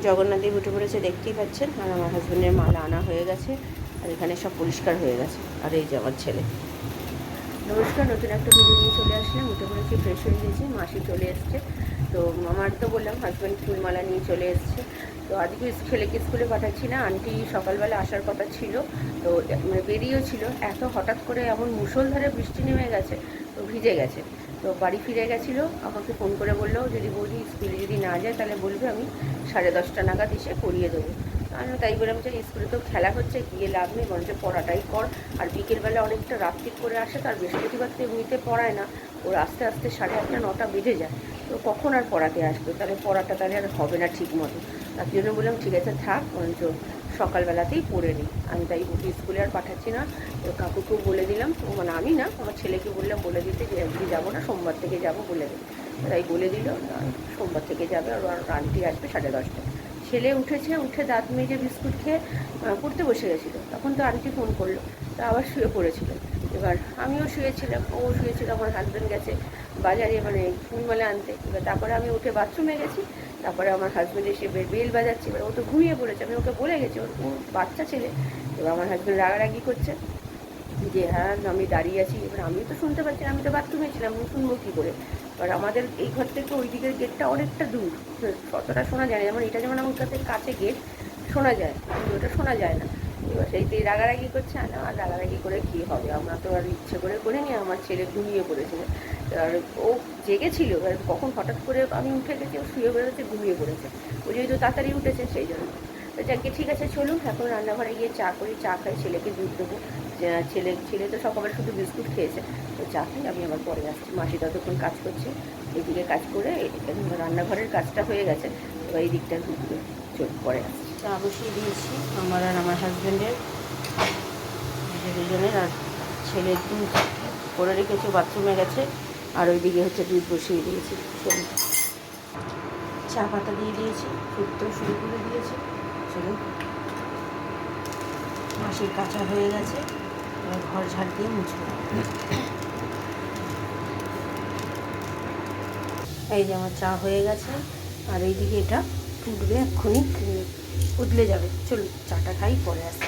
জগন্নাথ দেব উঠে পড়েছে, দেখতেই পাচ্ছেন। আর আমার হাজব্যান্ডের মালা আনা হয়ে গেছে, আর এখানে সব পরিষ্কার হয়ে গেছে। আর এই যে আমার ছেলে। নমস্কার, নতুন একটা ভিডিও নিয়ে চলে আসলাম। উঠে পড়েছি, ফ্রেশ হয়ে গেছি, মাসি চলে এসছে। তো আমার তো বললাম হাজব্যান্ড ফুলমালা নিয়ে চলে এসছে। তো আজকে ছেলেকে স্কুলে পাঠাচ্ছি না, আন্টি সকালবেলা আসার কথা ছিল। তো মানে বেরিয়েও ছিল, এত হঠাৎ করে এমন মুষলধারে বৃষ্টি নেমে গেছে, তো ভিজে গেছে। তো বাড়ি ফিরে গেছিলো, আমাকে ফোন করে বললো যদি বৌদি স্কুলে যদি না যায় তাহলে বলবে, আমি 10:30 নাগাদ এসে পড়িয়ে দেবো। আমি তাই বললাম যে স্কুলে তো খেলা হচ্ছে, গিয়ে লাভ নেই, বরঞ্চ পড়াটাই কর। আর বিকেলবেলা অনেকটা রাত্রি করে আসে, তার বৃহস্পতিবার তো এমনিতে পড়ায় না, ওর আস্তে আস্তে 8:30 9টা বেজে যায়। তো কখন আর পড়াতে আসবে, তাহলে পড়াটা তাহলে আর হবে না ঠিক মতো। তার জন্য বললাম ঠিক আছে থাক, বরঞ্চ সকালবেলাতেই পড়ে নিই। আমি তাই ওকে স্কুলে আর পাঠাচ্ছি না। তো কাকুকেও বলে দিলাম, মানে আমি না, আমার ছেলেকে বললাম বলে দিতে যে আজকে যাবো না, সোমবার থেকে যাবো বলে দিই। তাই বলে দিল সোমবার থেকে যাবে, আর আন্টি আসবে 10:30। ছেলে উঠেছে, উঠে দাঁত মেজে বিস্কুট খেয়ে পড়তে বসে গেছিলো। তখন তো আন্টি ফোন করলো, তো আবার শুয়ে পড়েছিল। এবার আমিও শুয়েছিলাম, ও শুয়েছিল, আমার হাজব্যান্ড গেছে বাজারে মানে ফুলমালা আনতে। এবার তারপরে আমি উঠে বাথরুমে গেছি, তারপরে আমার হাজব্যান্ড এসে বেল বাজাচ্ছে। এবার ও তো ঘুমিয়ে পড়েছে, আমি ওকে বলে গেছি, ওর বাচ্চা ছেলে। এবার আমার হাজব্যান্ড রাগারাগি করছে যে হ্যাঁ আমি দাঁড়িয়ে আছি। এবার আমিও তো শুনতে পাচ্ছি না, আমি তো বাথরুমে ছিলাম, আমি শুনবো কী করে। এবার আমাদের এই ঘর থেকে ওই দিকের গেটটা অনেকটা দূর, কতটা শোনা যায় না। যেমন এটা যেমন আমার কাছে কাছে গেট, শোনা যায়, ওটা শোনা যায় না। এবার সেইটাই রাগারাগি করছে। আর রাগারাগি করে কী হবে, আমরা তো আর ইচ্ছে করে করিনি, আমার ছেলে ঘুমিয়ে পড়েছিল। আর ও জেগেছিল, এবার কখন হঠাৎ করে আমি উঠে গেছি, ও শুয়ে বেরোচ্ছে, ঘুমিয়ে পড়েছে। ও যেহেতু তাড়াতাড়ি উঠেছে সেই জন্য। তো যাকে ঠিক আছে চলুন, এখন রান্নাঘরে গিয়ে চা করি, চা খাই, ছেলেকে দুধ দেবো। ছেলে তো সকালে শুধু বিস্কুট খেয়েছে, তো চা খাই, আমি আবার পরে আসছি। মাসি ততক্ষণ কাজ করছে, এইদিকে কাজ করে এদিকে রান্নাঘরের কাজটা হয়ে গেছে, এবার এই দিকটা ঢুকবে, পরে আসছি। চা বসিয়ে দিয়েছি আমার আর আমার হাজব্যান্ডের, দুজনের। আর ছেলে দুধ করে রেখেছে, বাথরুমে গেছে। আর ওইদিকে হচ্ছে দুধ বসিয়ে দিয়েছি। চলুন, চা পাতা দিয়ে দিয়েছি, ফুটতেও শুরু করে দিয়েছি। চলুন, মাসির কাঁচা হয়ে গেছে, এবার ঘর ঝাড় দিয়ে মুছবো। এই যে আমার চা হয়ে গেছে, আর এইদিকে এটা ফুটবে, এক্ষুনি উতলে যাবে। চলুন চাটা খাই, পরে আসি।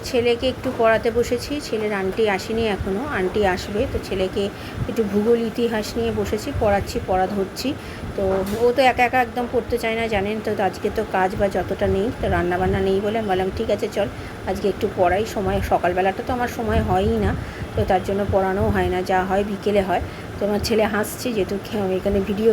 ছেলেকে একটু পড়াতে বসেছি, ছেলের আন্টি আসেনি এখনও, আন্টি আসবে। তো ছেলেকে একটু ভূগোল ইতিহাস নিয়ে বসেছি, পড়াচ্ছি, পড়া ধরছি। তো ও তো একা একা একদম পড়তে চায় না, জানেন তো। আজকে তো কাজ বা যতটা নেই, তো রান্নাবান্না নেই বলে আমি বললাম ঠিক আছে চল আজকে একটু পড়াই। সময় সকালবেলাটা তো আমার সময় হয়ই না, তো তার জন্য পড়ানোও হয় না, যা হয় বিকেলে হয়। তো আমার ছেলে হাসছে, যেহেতু এখানে ভিডিও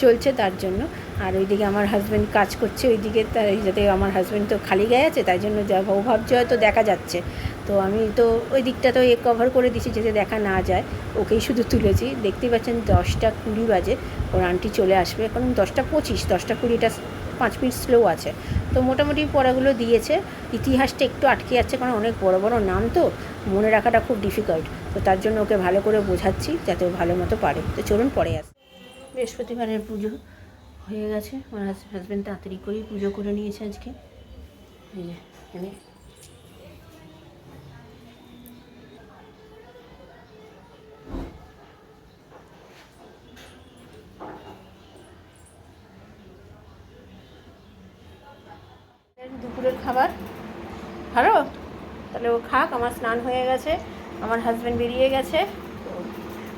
চলছে তার জন্য। আর ওইদিকে আমার হাজব্যান্ড কাজ করছে ওইদিকে, তার যাতে আমার হাজব্যান্ড তো খালি গায়ে আছে, তাই জন্য যা ও ভাবছে হয়তো দেখা যাচ্ছে। তো আমি তো ওই দিকটা তো কভার করে দিচ্ছি যাতে দেখা না যায়, ওকেই শুধু তুলেছি। দেখতেই পাচ্ছেন 10:20 বাজে, ওর আন্টি চলে আসবে। এখন 10:25, 10:20টা 5 মিনিট স্লো আছে। তো মোটামুটি পড়াগুলো দিয়েছে। ইতিহাসটা একটু আটকে যাচ্ছে, কারণ অনেক বড় বড় নাম তো মনে রাখাটা খুব ডিফিকাল্ট। তো তার জন্য ওকে ভালো করে বোঝাচ্ছি যাতে ও ভালো মতো পারে। তো চলুন পরে আসি। বৃহস্পতিবারের পুজো হয়ে গেছে, আমার হাজব্যান্ড তাড়াতাড়ি করেই পুজো করে নিয়েছে আজকে। এই যে এখানে দুপুরের খাবার ভালো, তাহলে ও খাক। আমার স্নান হয়ে গেছে, আমার হাজব্যান্ড বেরিয়ে গেছে।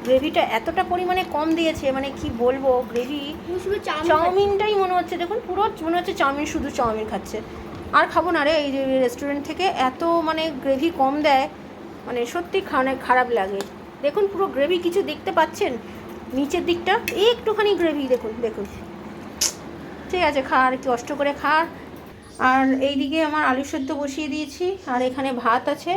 গ্রেভিটা এতটা পরিমাণে কম দিয়েছে, মানে কি বলবো, গ্রেভি চাউমিনটাই মনে হচ্ছে, দেখুন পুরো মনে হচ্ছে চাউমিন, শুধু চাউমিন খাচ্ছে। আর খাবো না রে, এই যে রেস্টুরেন্ট থেকে এত মানে গ্রেভি কম দেয়, মানে সত্যি খারাপ লাগে। দেখুন পুরো গ্রেভি, কিছু দেখতে পাচ্ছেন নিচের দিকটা, একটুখানি গ্রেভি, দেখুন দেখুন। ঠিক আছে, খা, আর একটু কষ্ট করে খা। আর এইদিকে আমার আলু সেদ্ধ বসিয়ে দিয়েছি, আর এখানে ভাত আছে।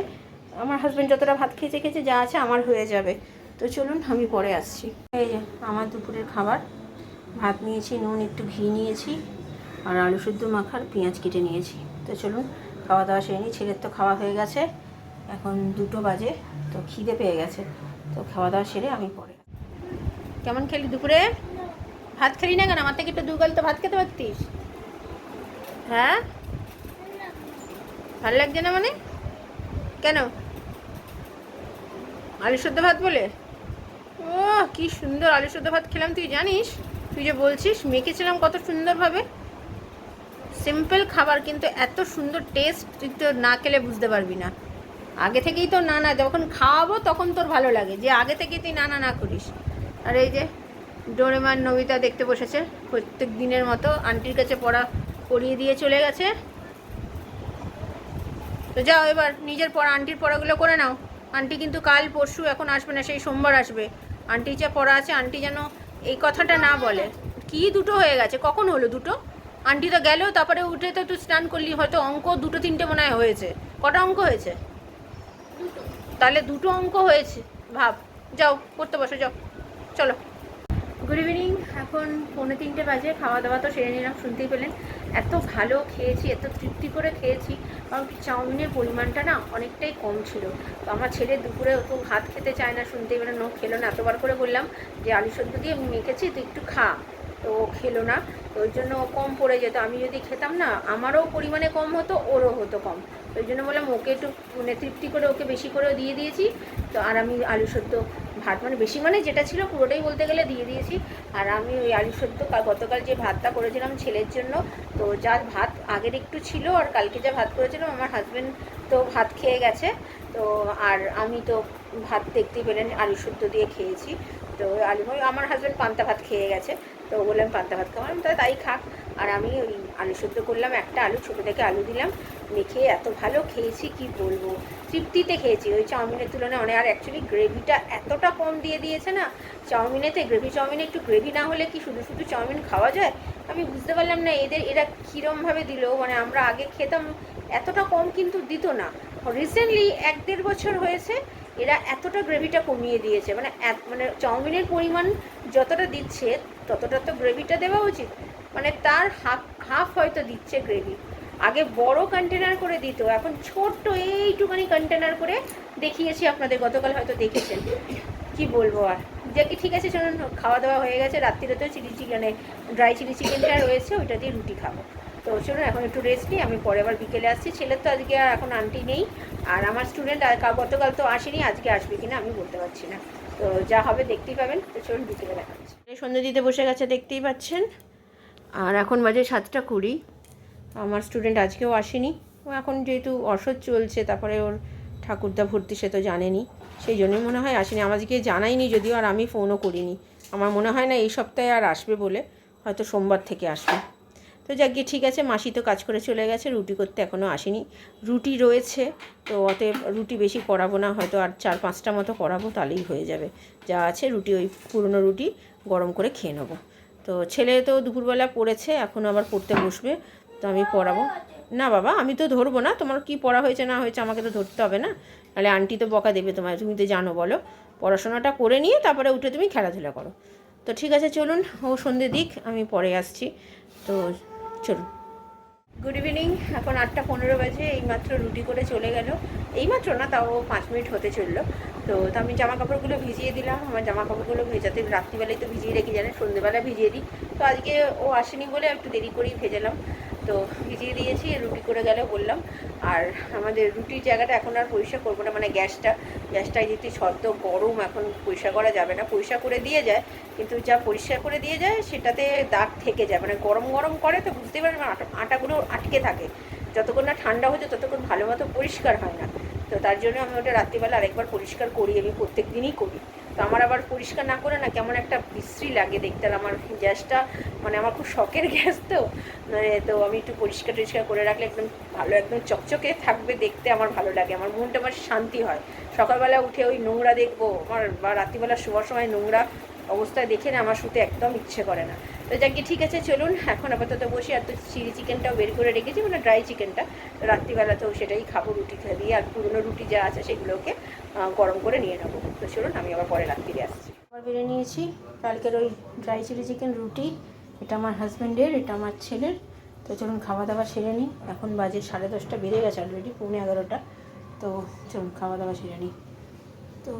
আমার হাজব্যান্ড যতটা ভাত খেয়েছে যা আছে আমার হয়ে যাবে। তো চলুন আমি পরে আসছি। এই যে আমার দুপুরের খাবার, ভাত নিয়েছি, নুন একটু ঘি নিয়েছি, আর আলু সেদ্ধ মাখার পেঁয়াজ কেটে নিয়েছি। তো চলুন খাওয়া দাওয়া সেরে নিই। ছেলের তো খাওয়া হয়ে গেছে, এখন 2টো বাজে, তো খিদে পেয়ে গেছে। তো খাওয়া দাওয়া সেরে আমি পরে। কেমন খেলি দুপুরে? ভাত খেলি না কেন? আমার থেকে একটু দুগাল তো ভাত খেতে পারতিস। হ্যাঁ, ভালো লাগছে না মানে? কেন? আলু সেদ্ধ ভাত বলে? ও কি সুন্দর আলু সেদ্ধ ভাত খেলাম, তুই জানিস? তুই যে বলছিস মেখেছিলাম কত সুন্দরভাবে, সিম্পল খাবার কিন্তু এত সুন্দর টেস্ট তুই তো না খেলে বুঝতে পারবি না। আগে থেকেই তো না যখন খাওয়াবো তখন তোর ভালো লাগে, যে আগে থেকেই তুই না করিস। আর এই যে ডোরেমন নবিতা দেখতে বসেছে প্রত্যেক দিনের মতো, আন্টির কাছে পড়া পড়িয়ে দিয়ে চলে গেছে। তো যাও এবার নিজের পড়া, আন্টির পড়াগুলো করে নাও। আন্টি কিন্তু কাল পরশু এখন আসবে না, সেই সোমবার আসবে। আন্টির যা পড়া আছে, আন্টি যেন এই কথাটা না বলে। কি দুটো হয়ে গেছে, কখন হলো দুটো? আন্টি তো গেল, তারপরে উঠে তো তুই স্নান করলি, হয়তো অঙ্ক 2-3টে মনে হয় হয়েছে। কটা অঙ্ক হয়েছে? তাহলে 2টো অঙ্ক হয়েছে, ভাব। যাও পড়তে বসে যাও, চলো। গুড ইভিনিং, এখন 2:45 বাজে। খাওয়া দাওয়া তো সেরে নিলাম, শুনতেই পেলেন। এত ভালো খেয়েছি, এত তৃপ্তি করে খেয়েছি, কারণ চাউমিনের পরিমাণটা না অনেকটাই কম ছিল। তো আমার ছেলে দুপুরে তো ভাত খেতে চায় না, শুনতেই পেলেন, ও খেলো না। এতবার করে বললাম যে আলু সেদ্ধ দিয়ে আমি মেখেছি, তুই একটু খা, তো ও খেলো না। তো ওই জন্য কম পড়ে যেত। আমি যদি খেতাম না, আমারও পরিমাণে কম হতো, ওরও হতো কম। ওই জন্য বললাম ওকে একটু মানে তৃপ্তি করে ওকে বেশি করেও দিয়ে দিয়েছি। তো আর আমি আলু সেদ্ধ ভাত, মানে বেশি মানে যেটা ছিল পুরোটাই বলতে গেলে দিয়ে দিয়েছি। আর আমি ওই আলু সেদ্ধ গতকাল যে ভাতটা করেছিলাম ছেলের জন্য, তো যার ভাত আগের একটু ছিল, আর কালকে যা ভাত করেছিলাম, আমার হাজব্যান্ড তো ভাত খেয়ে গেছে। তো আর আমি তো ভাত দেখতেই পেলেন আলু সেদ্ধ দিয়ে খেয়েছি। তো আমার হাজব্যান্ড পান্তা ভাত খেয়ে গেছে, তো বললাম পান্তা ভাত খাওয়ালাম, তাই খাক। আর আমি ওই আলু সেদ্ধ করলাম, একটা আলু ছোটো থেকে আলু দিলাম, মেখে এত ভালো খেয়েছি কি বলবো, তৃপ্তিতে খেয়েছি ওই চাউমিনের তুলনায় অনেক। আর অ্যাকচুয়ালি গ্রেভিটা এতটা কম দিয়ে দিয়েছে না চাউমিনেতে, চাউমিনে একটু গ্রেভি না হলে কি শুধু শুধু চাউমিন খাওয়া যায়? আমি বুঝতে পারলাম না এরা কীরমভাবে দিল। মানে আমরা আগে খেতাম, এতটা কম কিন্তু দিত না। রিসেন্টলি 1-1.5 বছর হয়েছে এরা এতটা গ্রেভিটা কমিয়ে দিয়েছে। মানে চাউমিনের পরিমাণ যতটা দিচ্ছে ততটা তো গ্রেভিটা দেওয়া উচিত, মানে তার হাফ হয়তো দিচ্ছে গ্রেভি। আগে বড় কন্টেনার করে দিত, এখন ছোট্ট এইটুখানি কন্টেনার করে দেখিয়েছি আপনাদের, গতকাল হয়তো দেখেছেন। কি বলবো আর, যে কি ঠিক আছে, চলুন খাওয়া দাওয়া হয়ে গেছে। রাত্রিরে তো ড্রাই চিলি চিকেনটা রয়েছে, ওইটা দিয়ে রুটি খাবো। তো চলুন এখন একটু রেস্ট নিই, আমি পরে আবার বিকেলে আসছি। ছেলের তো আজকে আর এখন আন্টি নেই, আর আমার স্টুডেন্ট গতকাল তো আসেনি, আজকে আসবে কিনা আমি বলতে পারছি না। তো যা হবে দেখতেই পাবেন। তো চলুন বিকেলে দেখাচ্ছি। সন্ধ্যে দিতে বসে গেছে দেখতেই পাচ্ছেন, আর এখন বাজে 7:20। আমার স্টুডেন্ট আজকেও আসেনি, ও এখন যেহেতু অসহ্য চলছে, তারপরে ওর ঠাকুরদা ভর্তি, সে তো জানেনি, সেই জন্যই মনে হয় আসেনি। আমাদেরকে জানাইনি যদিও, আর আমি ফোনও করিনি। আমার মনে হয় না এই সপ্তাহে আর আসবে বলে, হয়তো সোমবার থেকে আসবে। তো যাক গিয়ে ঠিক আছে, মাসি তো কাজ করে চলে গেছে, রুটি করতে এখনও আসেনি। রুটি রয়েছে, তো অতএব রুটি বেশি করাবো না, হয়তো আর 4-5টা মতো করাবো, তাহলেই হয়ে যাবে। যা আছে রুটি, ওই পুরনো রুটি গরম করে খেয়ে নেবো। তো ছেলে তো দুপুরবেলা পড়েছে, এখন আবার পড়তে বসবে, তো আমি পড়াবো না। বাবা আমি তো ধরবো না, তোমার কি পড়া হয়েছে না হয়েছে আমাকে তো ধরতে হবে না, নাহলে আন্টি তো বকা দেবে তোমায়। তুমি তো জানো, বলো, পড়াশোনাটা করে নিয়ে তারপরে উঠে তুমি খেলাধুলা করো। তো ঠিক আছে চলুন, ও সন্ধ্যে দিক, আমি পরে আসছি। তো চলুন। গুড ইভিনিং, এখন 8:15 বাজে। এইমাত্র রুটি করে চলে গেল, এইমাত্র না, তাও 5 মিনিট হতে চললো। তো আমি জামা কাপড়গুলো ভিজিয়ে দিলাম। আমার জামা কাপড়গুলো ভেজাতে রাত্রিবেলায় তো ভিজিয়ে রেখে, জানেন, সন্ধ্যেবেলা ভিজিয়ে দিই। তো আজকে ও আসেনি বলে একটু দেরি করেই ভেজালাম, তো ভিজিয়ে দিয়েছি। রুটি করে গেলে বললাম। আর আমাদের রুটির জায়গাটা এখন আর পরিষ্কার করবো না, মানে গ্যাসটায় যেহেতু সদ্য গরম, এখন পরিষ্কার করা যাবে না। পরিষ্কার করে দিয়ে যায়, কিন্তু যা পরিষ্কার করে দিয়ে যায় সেটাতে দাগ থেকে যায়, মানে গরম গরম করে, তো বুঝতেই পারেন আটাগুলো আটকে থাকে। যতক্ষণ না ঠান্ডা হচ্ছে ততক্ষণ ভালো মতো পরিষ্কার হয় না। তো তার জন্য আমি ওটা রাত্রিবেলা আরেকবার পরিষ্কার করি, আমি প্রত্যেক দিনই করি। তো আমার আবার পরিষ্কার না করে না কেমন একটা বিশ্রী লাগে দেখতে। আর আমার গ্যাসটা, মানে আমার খুব শখের গ্যাস, তো মানে তো আমি একটু পরিষ্কার করে রাখলে একদম ভালো, একদম চকচকে থাকবে দেখতে, আমার ভালো লাগে, আমার মনটা আমার শান্তি হয়। সকালবেলা উঠে ওই নোংরা দেখবো, আমার বা রাত্রিবেলা শোয়ার সময় নোংরা অবস্থায় দেখে না আমার শুতে একদম ইচ্ছে করে না। তো যাকে ঠিক আছে চলুন, এখন আপাতত বসে। আর তো চিলি চিকেনটাও বের করে রেখেছি, মানে ড্রাই চিকেনটা, রাত্রিবেলাতেও সেটাই খাবো রুটি খেয়ে দিয়ে। আর পুরনো রুটি যা আছে সেগুলোকে গরম করে নিয়ে নেবো। তো চলুন, আমি আবার পরে রাত্রিরে আসছি। আবার বেরিয়ে নিয়েছি কালকের ওই ড্রাই চিলি চিকেন রুটি, এটা আমার হাজব্যান্ডের, এটা আমার ছেলের। তো চলুন খাওয়া দাওয়া সেরে নিই। এখন বাজে 10:30 বেড়ে গেছে অলরেডি, 11:15। তো চলুন খাওয়া দাওয়া সেরে নিই। তো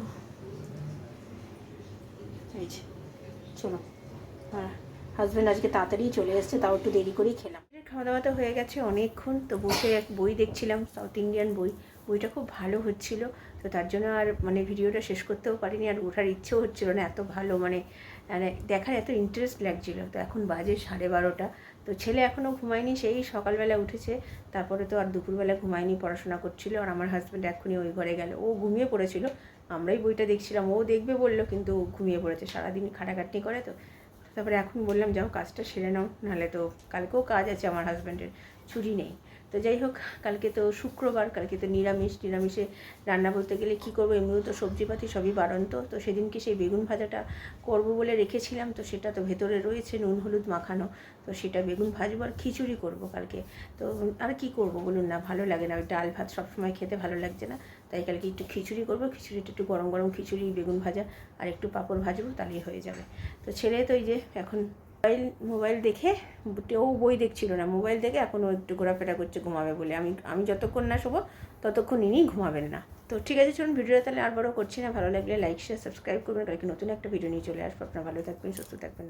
চলো, আর হাজব্যান্ড আজকে তাড়াতাড়ি চলে এসেছে, তাও একটু দেরি করেই খেলাম। খাওয়া দাওয়া তো হয়ে গেছে অনেকক্ষণ, তো বসে এক বই দেখছিলাম, সাউথ ইন্ডিয়ান বই। বইটা খুব ভালো হচ্ছিল, তো তার জন্য আর মানে ভিডিওটা শেষ করতেও পারিনি, আর ওঠার ইচ্ছেও হচ্ছিলো না, এত ভালো মানে দেখার এত ইন্টারেস্ট লাগছিলো। তো এখন বাজে 12:30, তো ছেলে এখনও ঘুমায়নি, সেই সকালবেলা উঠেছে, তারপরে তো আর দুপুরবেলা ঘুমায়নি, পড়াশোনা করছিল। আর আমার হাজব্যান্ড এক্ষুনি ওই ঘরে গেল, ও ঘুমিয়ে পড়েছিল, আমরাই বইটা দেখছিলাম, ও দেখবে বললো কিন্তু ঘুমিয়ে পড়েছে, সারাদিন খাটাখাটনি করে তো। তারপরে এখন বললাম যাও কাজটা সেরে নাও, নাহলে তো কালকেও কাজ আছে আমার হাজব্যান্ডের, ছুটি নেই। তো যাই হোক, কালকে তো শুক্রবার, কালকে তো নিরামিষে রান্না বলতে গেলে কী করবো, এমনিও তো সবজিপাতি সবই বাড়ন্ত। তো সেদিনকে সেই বেগুন ভাজাটা করবো বলে রেখেছিলাম, তো সেটা তো ভেতরে রয়েছে নুন হলুদ মাখানো, তো সেটা বেগুন ভাজবো আর খিচুড়ি করবো কালকে। তো আর কি করব বলুন না, ভালো লাগে না, ওই ডাল ভাত সবসময় খেতে ভালো লাগছে না, তাই কালকে একটু খিচুড়ি করবো, খিচুড়িটা একটু গরম গরম খিচুড়ি, বেগুন ভাজা আর একটু পাঁপড় ভাজবো, তাহলেই হয়ে যাবে। তো ছেলে তো এই যে এখন মোবাইল দেখে, ও বই দেখছিল না, মোবাইল দেখে এখন ও একটু ঘোরাফেরা করছে ঘুমাবে বলে। আমি যতক্ষণ না শোবো ততক্ষণ ইনি ঘুমাবেন না। তো ঠিক আছে, চলুন ভিডিওটা তাহলে আর বড় করছি না, ভালো লাগলে লাইক শেয়ার সাবস্ক্রাইব করবেন, কালকে নতুন একটা ভিডিও নিয়ে চলে আসবো। আপনারা ভালো থাকবেন, সুস্থ থাকবেন।